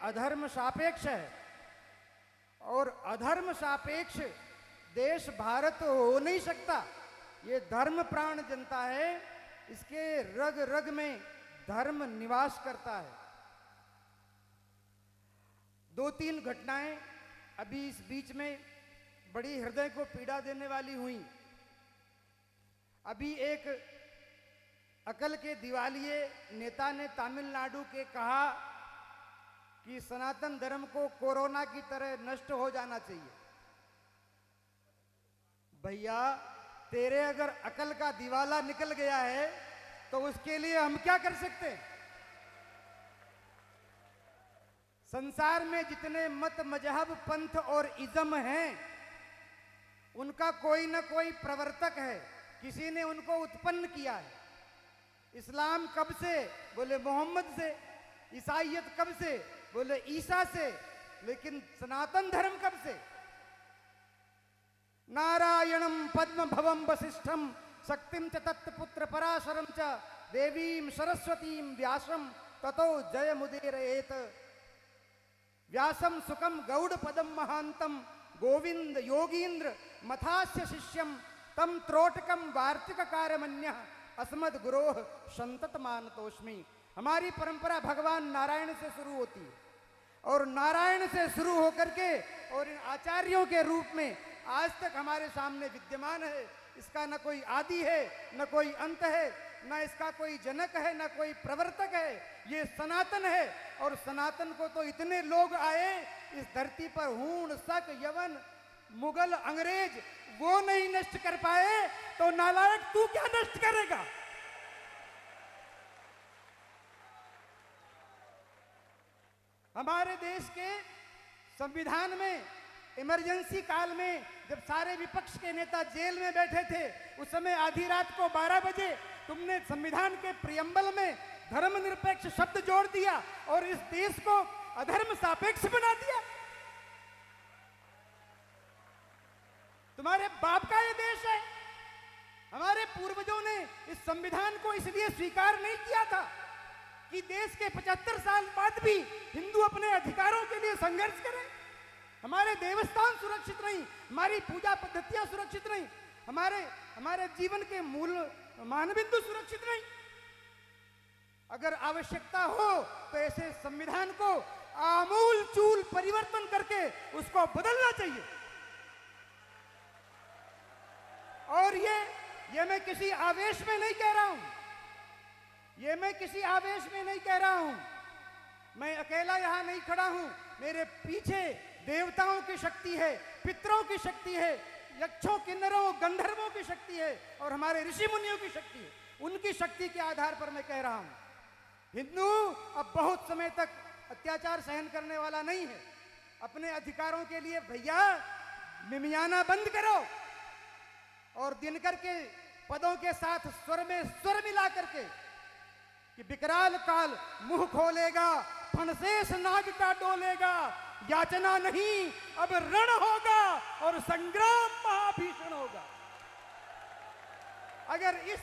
अधर्म सापेक्ष है और अधर्म सापेक्ष देश भारत हो नहीं सकता। ये धर्म प्राण जनता है, इसके रग रग में धर्म निवास करता है। 2-3 घटनाएं अभी इस बीच में बड़ी हृदय को पीड़ा देने वाली हुई। अभी एक अकल के दिवालिये नेता ने तमिलनाडु के कहा कि सनातन धर्म को कोरोना की तरह नष्ट हो जाना चाहिए। भैया, तेरे अगर अकल का दिवाला निकल गया है तो उसके लिए हम क्या कर सकते हैं? संसार में जितने मत, मजहब, पंथ और इज्म हैं, उनका कोई ना कोई प्रवर्तक है, किसी ने उनको उत्पन्न किया है। इस्लाम कब से? बोले मोहम्मद से। ईसाईयत कब से? बोले ईसा से। लेकिन सनातन धर्म कब से? नारायणं पद्म भवं वसिष्ठं शक्तिं च तत्पुत्र पराशरं च देवीं सरस्वतीं व्यासं ततो जयमुदीरयेत। व्यासं सुखं गौड़ पदं महांतं गोविंद योगींद्र मथास्य शिष्यं तम त्रोटकम वार्तिक कार्यमन्य अस्मद गुरोह संतत मानतोष्मि। हमारी परंपरा भगवान नारायण से शुरू होती है और नारायण से शुरू होकर के और इन आचार्यों के रूप में आज तक हमारे सामने विद्यमान है। इसका न कोई आदि है, न कोई अंत है, न इसका कोई जनक है, न कोई प्रवर्तक है। ये सनातन है और सनातन को तो इतने लोग आए इस धरती पर, हूण, शक, यवन, मुगल, अंग्रेज, वो नहीं नष्ट कर पाए तो नालायक तू क्या नष्ट करेगा? हमारे देश के संविधान में इमरजेंसी काल में जब सारे विपक्ष के नेता जेल में बैठे थे, उस समय आधी रात को 12 बजे तुमने संविधान के प्रियम्बल में धर्मनिरपेक्ष शब्द जोड़ दिया और इस देश को अधर्म सापेक्ष बना दिया। तुम्हारे बाप का ये देश है। हमारे पूर्वजों ने इस संविधान को इसलिए स्वीकार नहीं किया था कि देश के 75 साल बाद भी हिंदू अपने अधिकारों के लिए संघर्ष करें। हमारे देवस्थान सुरक्षित नहीं, हमारी पूजा पद्धतियां सुरक्षित नहीं, हमारे जीवन के मूल मानबिंदु सुरक्षित नहीं। अगर आवश्यकता हो तो ऐसे संविधान को आमूल चूल परिवर्तन करके उसको बदलना चाहिए। और ये मैं किसी आवेश में नहीं कह रहा हूं, ये मैं किसी आवेश में नहीं कह रहा हूं। मैं अकेला यहां नहीं खड़ा हूं, मेरे पीछे देवताओं की शक्ति है, पितरों की शक्ति है, यक्षों, किन्नरों, गंधर्वों की शक्ति है और हमारे ऋषि मुनियों की शक्ति है। उनकी शक्ति के आधार पर मैं कह रहा हूं, हिंदू अब बहुत समय तक अत्याचार सहन करने वाला नहीं है। अपने अधिकारों के लिए भैया मिमियाना बंद करो और दिनकर के पदों के साथ स्वर में स्वर मिला करके कि विकराल काल मुंह खोलेगा, फणशेष नाग का डोलेगा, याचना नहीं अब रण होगा और संग्राम महाभीषण होगा। अगर इस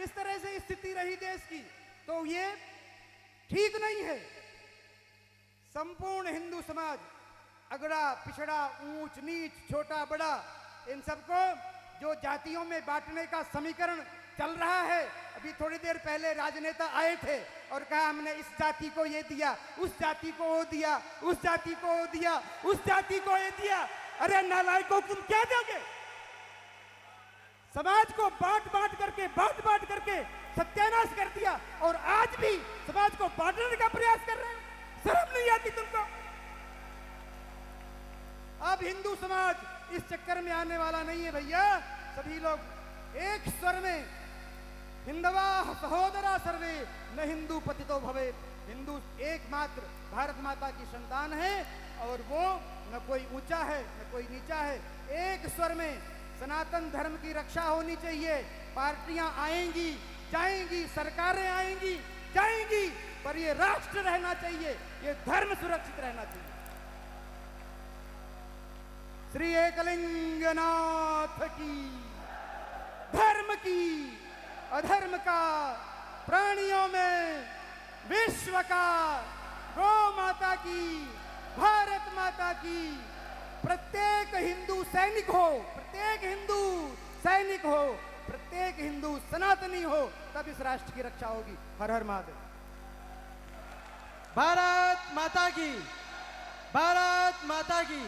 तरह से स्थिति रही देश की तो ये ठीक नहीं है। संपूर्ण हिंदू समाज, अगड़ा पिछड़ा, ऊंच नीच, छोटा बड़ा, इन सबको जो जातियों में बांटने का समीकरण चल रहा है, अभी थोड़ी देर पहले राजनेता आए थे और कहा हमने इस जाति को ये दिया, उस जाति को वो दिया, उस जाति को वो दिया, उस जाति को ये दिया। अरे नालायकों, तुम क्या दोगे? समाज को बांट बांट करके सत्यानाश कर दिया और आज भी समाज को बांटने का प्रयास कर रहे हैं। शर्म नहीं आती तुमको? अब हिंदू समाज इस चक्कर में आने वाला नहीं है भैया। सभी लोग एक स्वर में हिंदवा सहोदरा सर्वे न हिंदू पतितो भवे। हिंदू एकमात्र भारत माता की संतान है और वो न कोई ऊंचा है न कोई नीचा है। एक स्वर में सनातन धर्म की रक्षा होनी चाहिए। पार्टियां आएंगी जाएंगी, सरकारें आएंगी जाएंगी, पर ये राष्ट्र रहना चाहिए, ये धर्म सुरक्षित रहना चाहिए। श्री एकलिंगनाथ की, धर्म की, अधर्म का, प्राणियों में विश्व का, गौ माता की, भारत माता की। प्रत्येक हिंदू सैनिक हो, प्रत्येक हिंदू सैनिक हो, प्रत्येक हिंदू सनातनी हो, तब इस राष्ट्र की रक्षा होगी। हर हर महादेव। भारत माता की, भारत माता की।